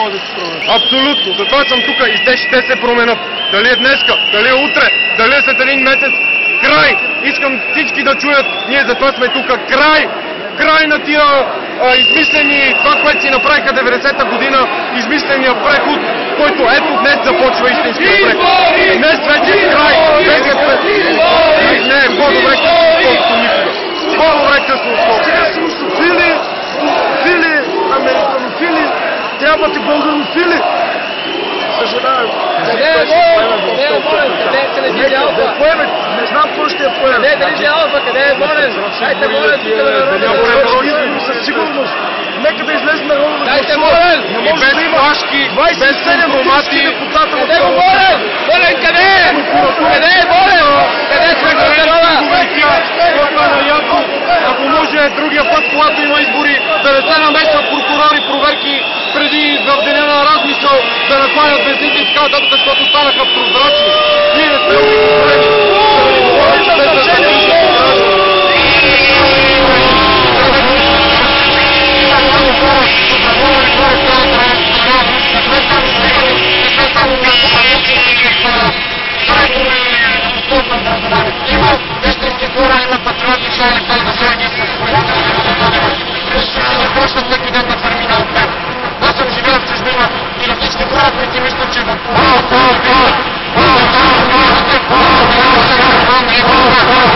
няма да се променят. Абсолютно. Затова съм тук и те ще се променят. Дали е днеска, дали е утре, дали е след един месец. Край! Искам всички да чуят. Ние затова сме тук. Край! Край на тия измислени, това, което си направиха 90-та година, измисления преход, който ето днес започва истинския преход. Днес вече е край. Не, по-добре късно, отколкото никога. По-добре късно, отколкото. Русофили, русофили, американофили, трябват и българофили. Съжалявам. Къде е Волен? Къде е телевизия Алфа? Не знам кой ще я поеме. Къде е телевизия Алфа? Къде е Волен? Дайте Волен тук да народа. Със сигурност. Нека да излезе народа да Дайте гласува. Волен! И без флашки, без компромати. Къде е Волен? Волен къде е? Къде е Волен? Къде е човек от народа? Ако може другия път, когато има избори, да не се намесват прокурори, проверки преди в деня на размисъл, да накланят бензините и така нататък, защото станаха прозрачни. Ние не сме Oh,